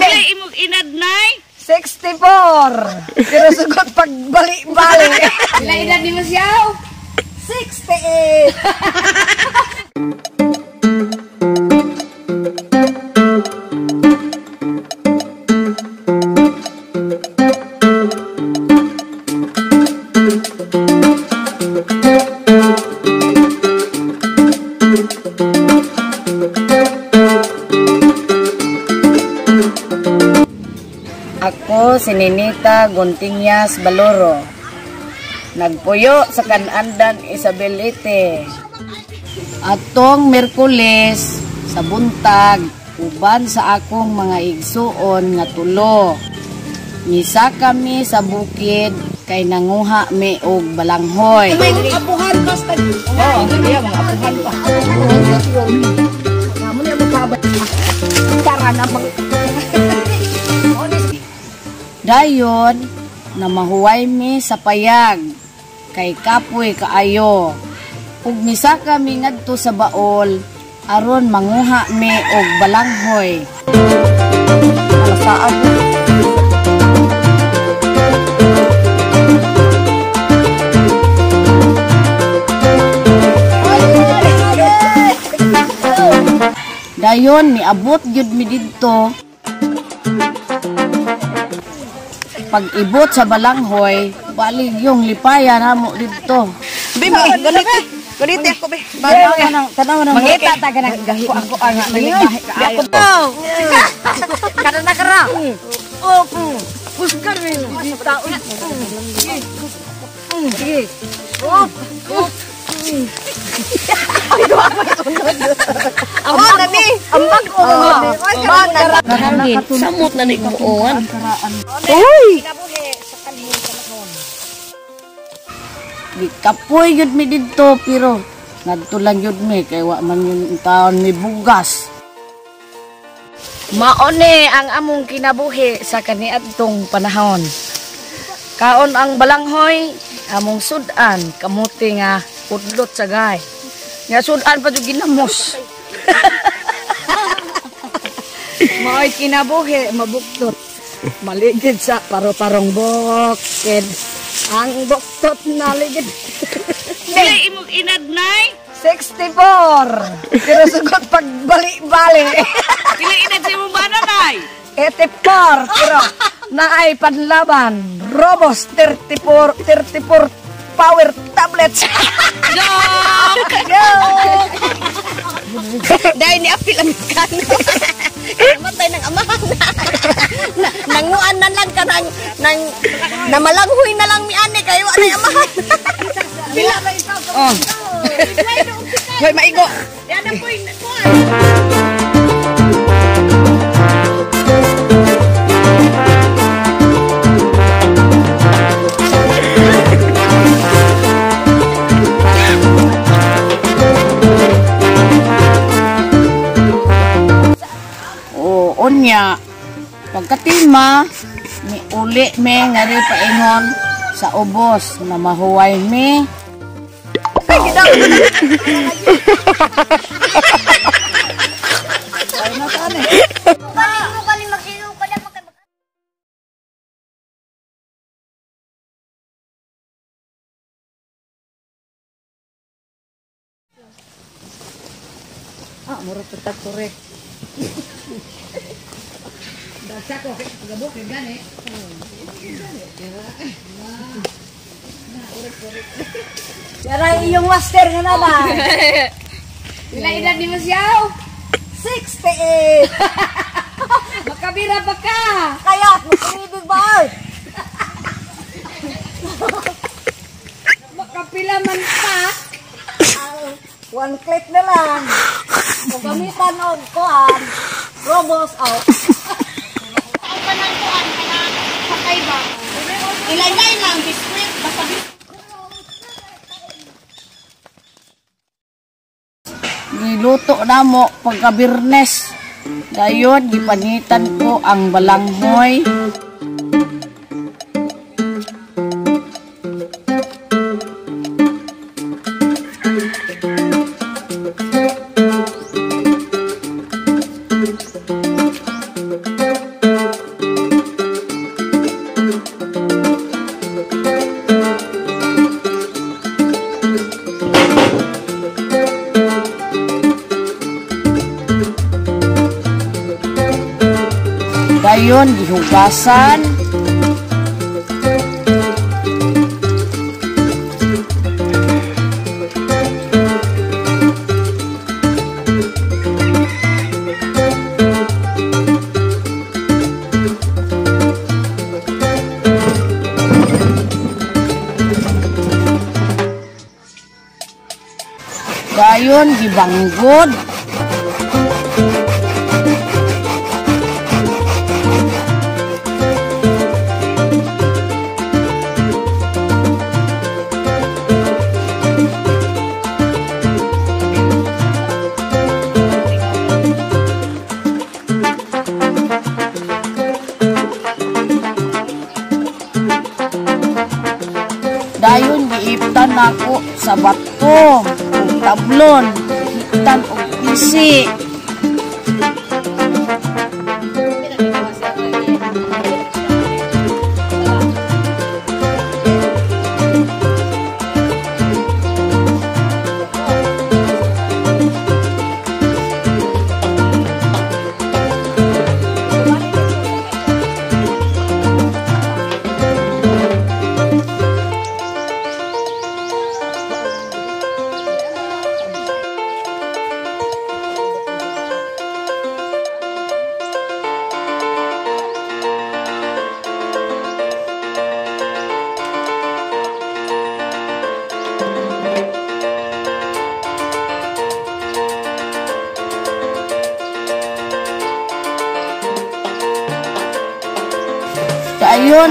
Dili imong inad nay? 64. Pero sugot pag bali-bali. Pila edad ni mo siyaw? 68. Ako si Ninita Guntiñas Baloro. Nagpuyo sa Kanandan Isabelite. Atong Merkules sa buntag uban sa akong mga igsuon nga tulo. Ngisa kami sa bukid kay nanguha mi og balanghoy. May apuhan basta. Oh, iya mga apuhan pa. Namun yung magkabay. Tara na mag... Dayon na mahuway mi sa payag kay kapoy kaayo. Ug misa kami ngadto sa baol aron manguha mi og balanghoy. Alasaan. Dayon niabot gyud mi didto. Pag-ibot sa balanghoy, balig yung lipayan namo dito. Bima, ganit ako be. Tanaw na Mangita ta ka nagahi. Ako ang naligahi ka ayo. Kada na kara. Oh, puskar mi. Taon. Sige. Oh. Ay, do ako sunod. Amo na ni. Ambag ko. Hangin, samot na ni umuuan. Uy. Kapoy yun mi dito, pero nagtulang yun mi, kaya wa man yung taon mi bugas. Maone ang among kinabuhi sa kaniadtong panahon. Kaon ang balanghoy, among sudan, kamuti nga udlot sa gay. Nga sudan pa yung ginamos. Mao'y kinabuhi, mabuktot. Maligid sa paro-parong bukid. Ang buktot na ligid. Dili imong inad nay? 64. Pero sugot pag bali-bali. Pila edad sa imong bana nay? 84. Pero naay panlaban. Robos 34 power tablets. Dahil ni apil ang kan. Matay ng amahan na. Nanguan na lang ka na malanghoy na lang mi ane kayo anay amahan. Bila ba ikaw? Oh. Hoy maigo. Yan ang point. Unya, pagkatilma, ni uli me nga rin paingon sa ubos na mahuway me. Murag petak sore. Dasa ko gabok gani. Yara iyong master nga na ba? Pila edad ni mo siyaw? 68. Makabira pa ka. Kaya magpinibig ba? Makapila man pa. One click na lang. Kung gamitan o kuhan, robos out. Ang kanang kuan kanang patay ba? Ilagay lang biskwit basta Niluto na mo pagka-birnes. Dayon, gipanitan ko ang balanghoy. Dayon gihugasan. Dayon gibanggod. Dayon giiptan nako sa bato, ug tablon, giiptan og isi. Dayon,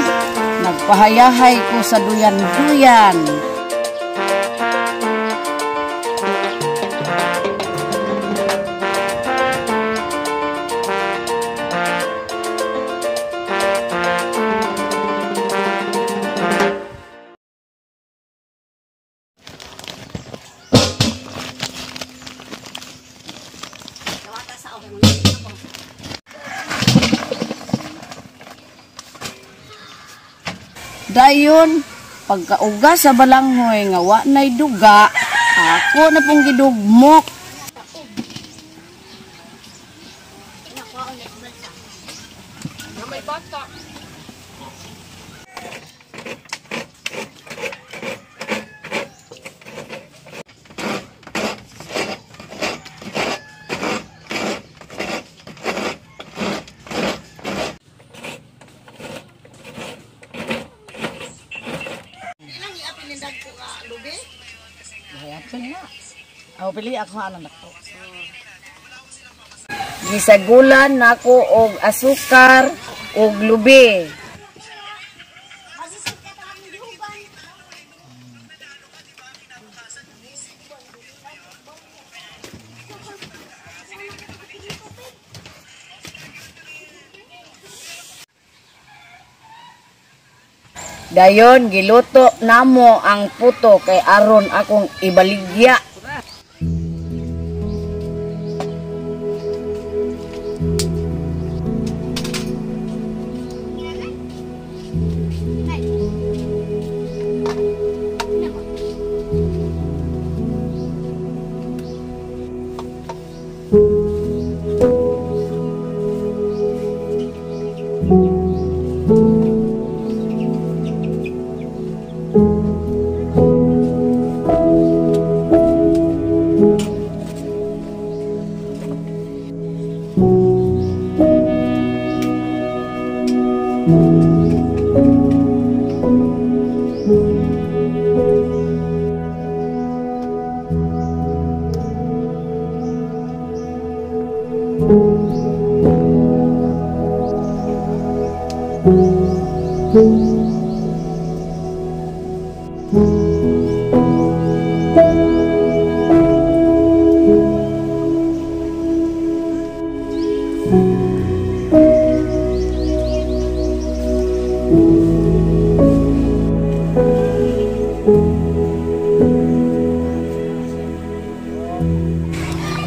nagpahayahay ko sa duyan-duyan. Dayon, pagkauga sa balanghoy nga wa nay duga, ako na pong gidugmok. Ako pili ako anak nako. Gisagulan nako og asukar og lubi. Dayon giluto namo ang puto kay aron akong ibaligya.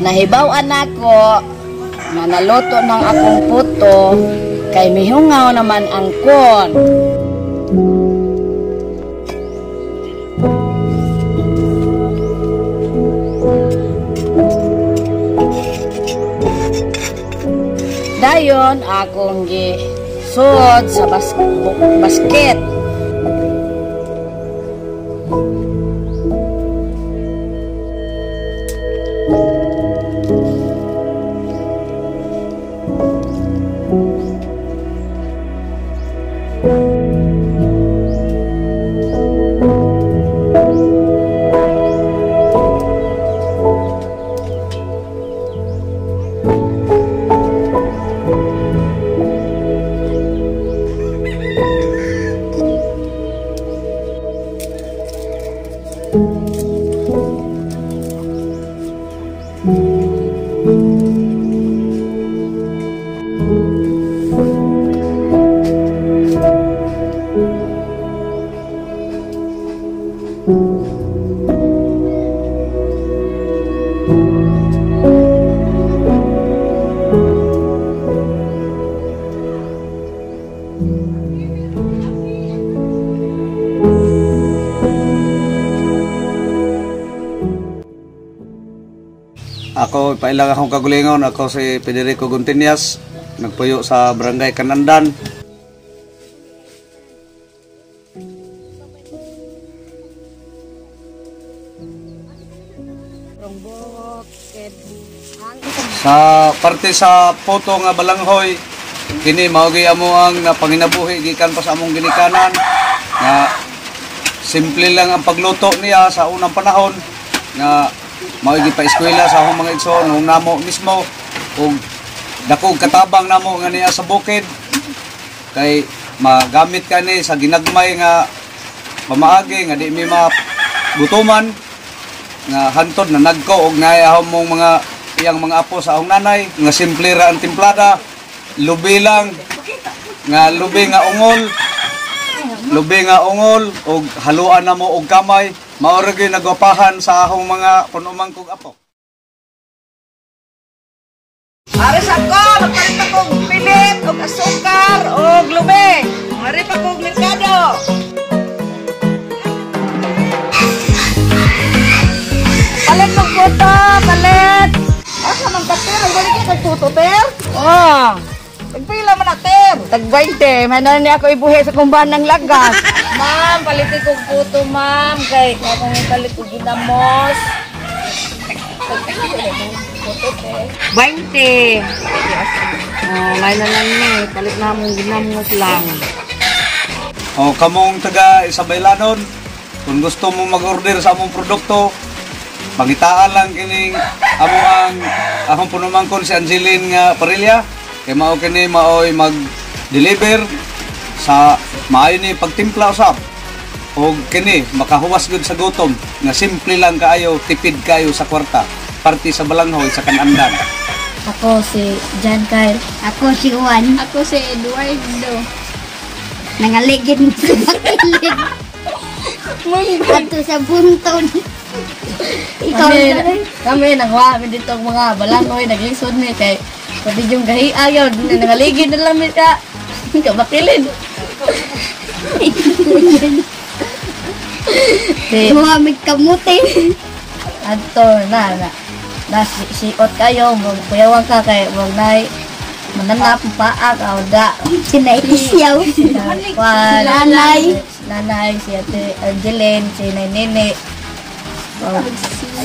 Nahibaw-an ako na naluto ng akong puto kay mihungaw naman ang kon. Dayon akong sud sa basket. Ako, pailang akong kagulingon. Ako si Federico Guntinyas, nagpuyo sa Barangay Canandan. Sa parte sa photo nga balanghoy, kini maogi amo ang panginabuhi gikan pa sa among ginikanan nga simple lang ang pagluto niya sa unang panahon nga maogi pa eskwela sa akong mga igsoon nung namo mismo ug dakog katabang namo nga niya sa bukid kay magamit kani sa ginagmay nga pamaagi nga di mi magutuman nga hantod na nagko og naay ahong mga iyang mga apo sa akong nanay nga simple ra ang timplada, lubi lang nga lubi nga ungol og haluan na mo og kamay mao ra gyud nagwapahan sa akong mga punumang kog apo. Aris ako, nagpalit akong pilit, og asukar, og lubi. Mari pa kong merkado. Palit ng puto, palit. Asa man kapir, ang galing ka nagputo, ter? Oh. Nagpila man na, ter. Tag-20, manan ni ako ibuhi sa kumbahan ng lagas. Ma'am, palitin kong puto, ma'am. Kay akong palit ko ginamos. 20. Oh, may na lang ni. Palit na mong ginamos lang. O kamong taga Isabelanon, kung gusto mo mag-order sa among produkto, pagitaan lang kining amo ang akong punumangkon si Angeline nga Parilla kay mao kini maoy mag-deliver sa maayo ni pagtimpla usab og kini makahuwas gud sa gutom nga simple lang kaayo, tipid kayo sa kwarta, parte sa balanghoy sa Canandan. Ako si John Kyle. Ako si Juan. Ako si Eduardo. Nangaligid mo sa bakilid. Ato sa bunton. Ikaw Kami nangwa mi dito mga balanghoy naglisod mi kay pwede yung gahi ayaw nangaligid na lang mi ka. Kabakilid. Huwamig kamuti. Adto na siot kayo, magpuyawang ka kay wag nay mananap paa ka da. Sinaisyaw. Nanay, si Ate Angeline, si Nene.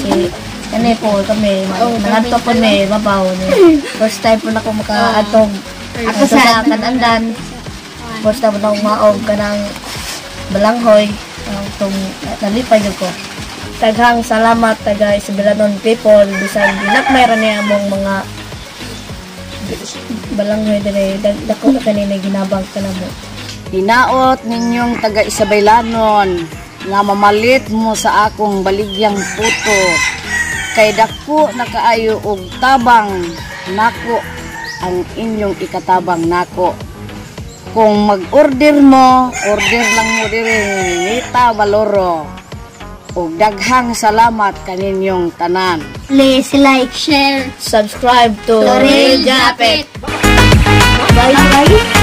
Si kani po kami, nangadto po ni babaw ni. First time po na ko makaatong ako sa Canandan. First time na akong maog ka ng balanghoy. Itong nalipay ko. Taghang salamat taga Isabelanon people. Bisag ginakmay ra niya among mga balanghoy dire. Dako na kanina ginabang ka na mo. Hinaot ninyong taga Isabelanon nga mamalit mo sa akong baligyang puto. Kay dako na kaayo og tabang nako ang inyong ikatabang nako. Kung mag-order mo, order lang mo dire Nita Valoro. Ug daghang salamat kaninyong tanan. Please like, share, Subscribe to Lorel Japet. Bye bye.